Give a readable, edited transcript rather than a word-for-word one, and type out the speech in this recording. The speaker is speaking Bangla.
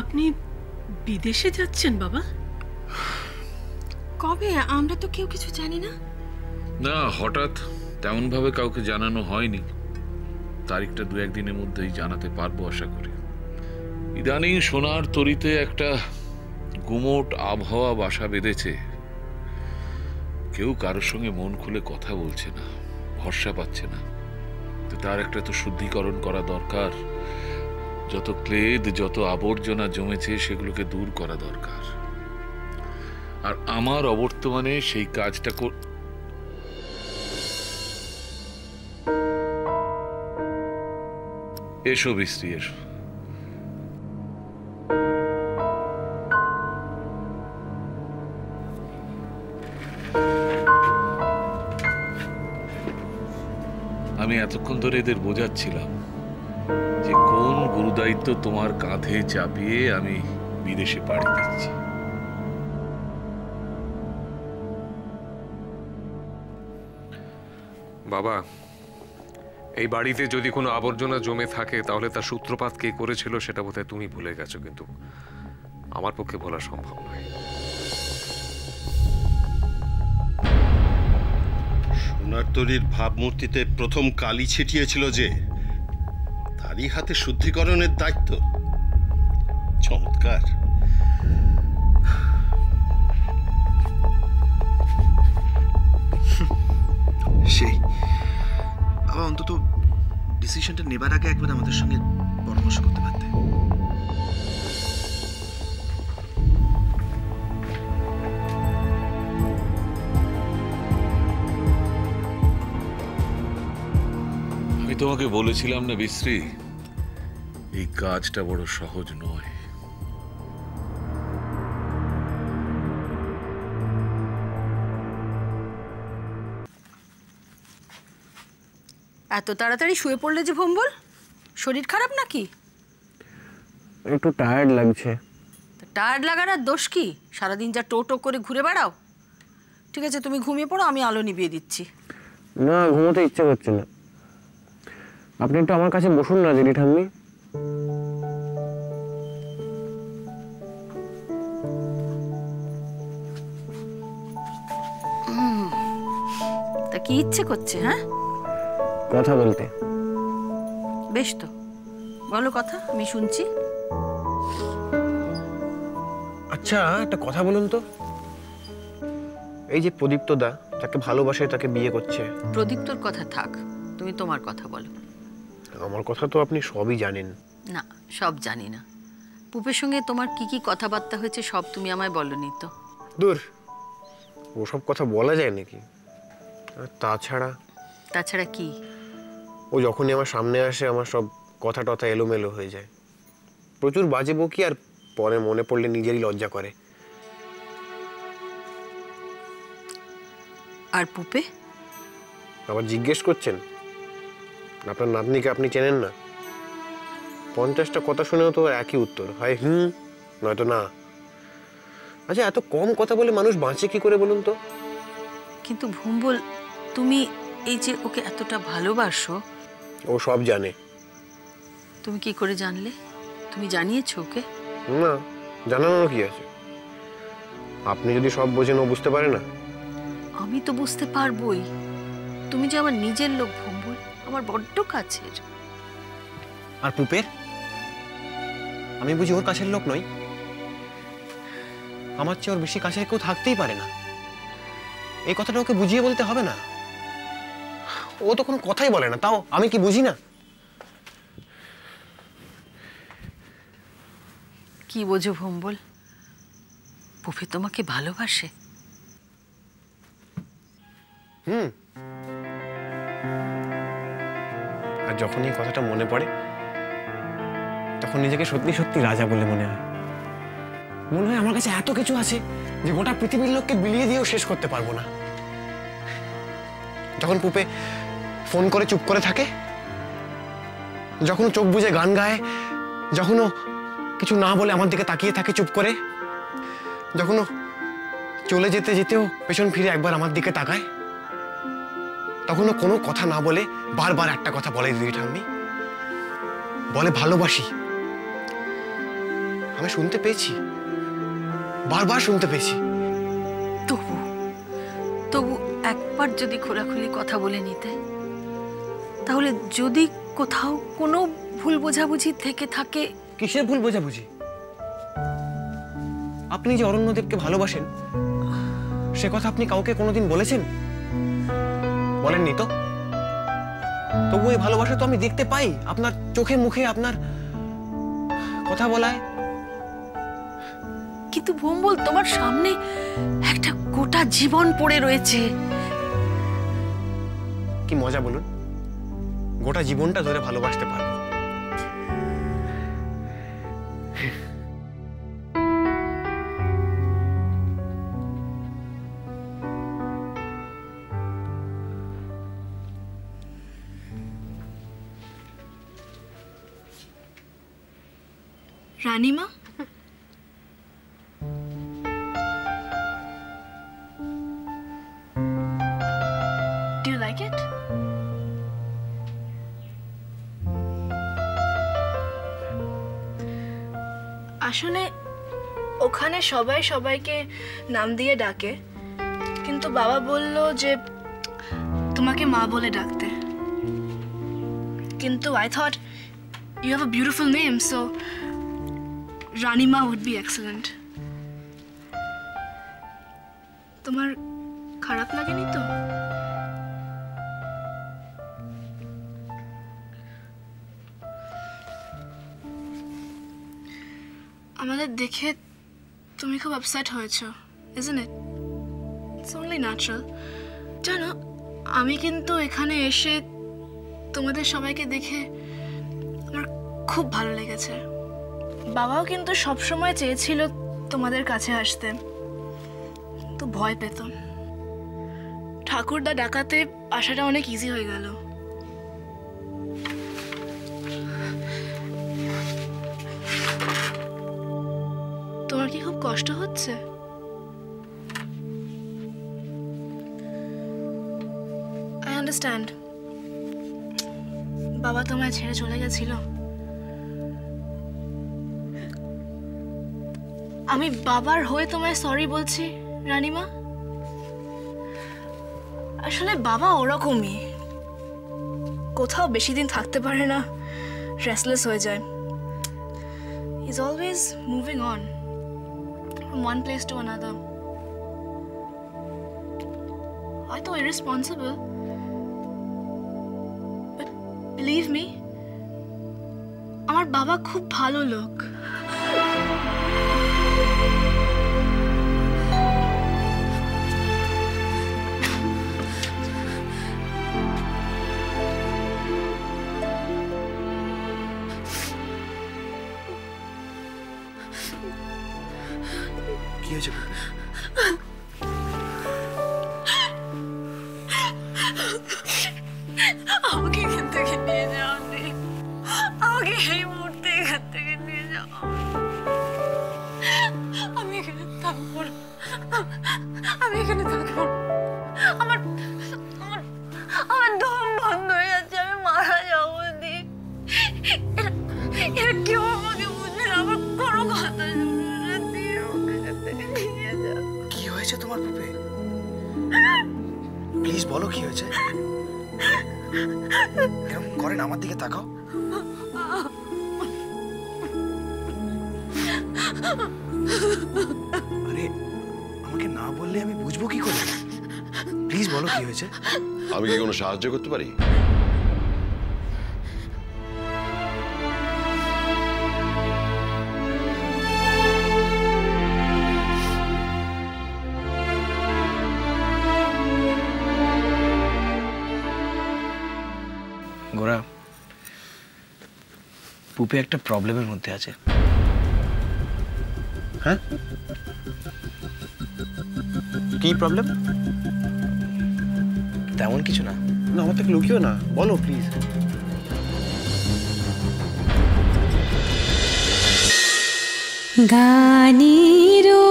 আপনি বিদেশে যাচ্ছেন বাবা? কবে? আমরা তো কেউ কিছু জানি না। না, হঠাৎ তেমন ভাবে কাউকে জানানো হয়নি। তারিখটা 2-1 দিনের মধ্যেই জানাতে পারবো আশা করি। ইদানিং সোনার তরিতে একটা গুমোট আবহাওয়া বাসা বেঁধেছে। কেউ কারোর সঙ্গে মন খুলে কথা বলছে না, ভরসা পাচ্ছে না। তো তার একটা তো শুদ্ধিকরণ করা দরকার। যত ক্লেদ, যত আবর্জনা জমেছে সেগুলোকে দূর করা দরকার। আর আমার অবর্তমানে সেই কাজটা এসো বিশ্রী, এসো। আমি এতক্ষণ ধরে এদের বোঝাচ্ছিলাম যে কোন গুরুদায়িত্ব তোমার কাঁধে চাপিয়ে আমি বিদেশে পাড়ি দিচ্ছি। বাবা, এই বাড়িতে যদি কোনো আবর্জনা জমে থাকে তাহলে তার সূত্রপাত কে করেছিল সেটা বোধহয় তুমি ভুলে গেছো, কিন্তু আমার পক্ষে বলা সম্ভব নয়। সোনার তরীর ভাবমূর্তিতে প্রথম কালি ছিটিয়েছিল যে, তারই হাতে শুদ্ধিকরণের দায়িত্ব। চমৎকার। সেই আবার অন্তত ডিসিশনটা নেবার আগে একবার আমাদের সঙ্গে পরামর্শ করতে পারতে। আমি তোমাকে বলেছিলাম না বিশ্রী, এই কাজটা বড় সহজ নয়। এত তাড়াতাড়ি শুয়ে পড়লে যে ভম্বল? শরীর খারাপ নাকি? একটু টায়ার্ড লাগছে। টায়ার্ড লাগার আর দোষ কি? সারাদিন যা টো করে ঘুরে বেড়াও। ঠিক আছে, তুমি ঘুমিয়ে পড়ো, আমি আলো নিভিয়ে দিচ্ছি। না, ঘুমোতে ইচ্ছে করছে না। আপনি একটু আমার কাছে বসুন না দিদি ঠাম্মি। তা কি ইচ্ছে করছে? হ্যাঁ, কথা বলতে। বেশ তো, বলো কথা, আমি শুনছি। আচ্ছা, একটা কথা বলুন তো, এই যে প্রদীপ্ত দা যাকে ভালোবাসে তাকে বিয়ে করছে। প্রদীপ্তর কথা থাক, তুমি তোমার কথা বলো। আমার কথা তো আপনি সবই জানেন। না, সব জানি না। পুপের সঙ্গে তোমার কি কি কথাবার্তা হয়েছে সব তুমি আমায় বলনি তো। দূর, ওসব কথা বলা যায় নাকি? আর তাছাড়া কি? ও যখনই আমার সামনে আসে আমার সব কথা টথা এলোমেলো হয়ে যায়। প্রচুর বাজে বকি, আর পরে মনে পড়লে নিজেরই লজ্জা করে। আর পুপে? আবার জিজ্ঞেস করছেন? আপনার নাতনিকে আপনি চেনেন না? 50টা কথা শুনেও তো একই উত্তর হয়, নয়তো না। আচ্ছা, এত কম কথা বলে মানুষ বাঁচে কি করে বলুন তো? কিন্তু ভম্বল, তুমি এই যে ওকে এতটা ভালোবাসো, ও সব জানে। তুমি কি করে জানলে? তুমি জানিয়েছো ওকে? না, জানানোর কি আছে? আপনি যদি সব বোঝেন, ও বুঝতে পারে না? আমি তো বুঝতে পারবোই। তুমি যে আমার নিজের লোক ভম্বল, আমার বড্ড কাছের। আর পুপের? আমি বুঝি ওর কাছের লোক নই? আমার চেয়ে ওর বেশি কাছের কেউ থাকতেই পারে না। এই কথাটা ওকে বুঝিয়ে বলতে হবে না? ও তো কোনো কথাই বলে না, তাও আমি কি বুঝি না? কি বোঝো ভম্বল? পুপে তোমাকে ভালোবাসে। আর যখন এই কথাটা মনে পড়ে তখন নিজেকে সত্যি সত্যি রাজা বলে মনে হয়। মনে হয় আমার কাছে এত কিছু আছে যে গোটা পৃথিবীর লোককে বিলিয়ে দিয়েও শেষ করতে পারবো না। যখন পুপে ফোন করে চুপ করে থাকে, যখন চোখ বুজে গান গায়, যখন কিছু না বলে আমার দিকে তাকিয়ে থাকে চুপ করে, যখন চলে যেতে যেতেও পেছন ফিরে একবার আমার দিকে তাকায়, তখনও কোনো কথা না বলে বারবার একটা কথা বলে দিদি ঠাম্মি, বলে ভালোবাসি। আমি শুনতে পেয়েছি, বারবার শুনতে পেয়েছি। তবু তবু একবার যদি খোলাখুলি কথা বলে নিতে, তাহলে যদি কোথাও কোনো ভুল বোঝাবুঝি থেকে থাকে। কিসের ভুল বোঝাবুঝি? আপনি যে অরণ্যদেবকে ভালোবাসেন সে কথা আপনি কাউকে কোনোদিন বলেছেন? বলেননি তো। তবু এই ভালোবাসা তো আমি দেখতে পাই আপনার চোখে মুখে, আপনার কথা বলায়। কিন্তু ভোম্বল, তোমার সামনে একটা গোটা জীবন পড়ে রয়েছে। কি মজা বলুন, গোটা জীবনটা ধরে ভালোবাসতে পারবো। রানীমা, do you like it? আসলে ওখানে সবাই সবাইকে নাম দিয়ে ডাকে, কিন্তু বাবা বলল যে তোমাকে মা বলে ডাকতে। কিন্তু I thought you have a beautiful name, so Ranima would be excellent. তোমার খারাপ লাগেনি তো? আমাদের দেখে তুমি খুব আপসেট হয়েছো, isn't it? It's only natural. জানো, আমি কিন্তু এখানে এসে তোমাদের সবাইকে দেখে আমার খুব ভালো লেগেছে। বাবাও কিন্তু সবসময় চেয়েছিল তোমাদের কাছে আসতে, তো ভয় পেত। ঠাকুরদা ডাকাতে আসাটা অনেক ইজি হয়ে গেল। তোমার কি খুব কষ্ট হচ্ছে? I understand. বাবা তোমায় ছেড়ে চলে গেছিল। আমি বাবার হয়ে তোমায় সরি বলছি রানীমা। আসলে বাবা ওরকমই, কোথাও বেশি দিন থাকতে পারে না, রেস্টলেস হয়ে যায়। He's always moving on from one place to another. হয়তো irresponsible, but believe me, আমার বাবা খুব ভালো লোক। কি হয়েছে? আমাকে এখান থেকে নিয়ে যাও, আমাকে এই মুহূর্তে এখান থেকে নিয়ে যাও। আমি এখানে থাকবো না, আমি এখানে থাকবো না। আমার আমার আমার দম বন্ধ হয়ে যাচ্ছে, আমি মারা যাবো। এরা কেউ আমাকে বুঝবে না, আমার কোনো কথা কি হয়েছে তোমার পুপে? প্লিজ বলো কি হয়েছে। এরকম করেন, আমার দিকে তাকাও। আরে আমাকে না বললে আমি বুঝবো কি করে? প্লিজ বলো কি হয়েছে। আমি কি কোনো সাহায্য করতে পারি? গোরা, পুপে একটা প্রবলেমের মধ্যে আছে। হ্যাঁ, কি প্রবলেম? তেমন কিছু না। না, আমার থেকে লুকিও না, বলো প্লিজ। গানিরো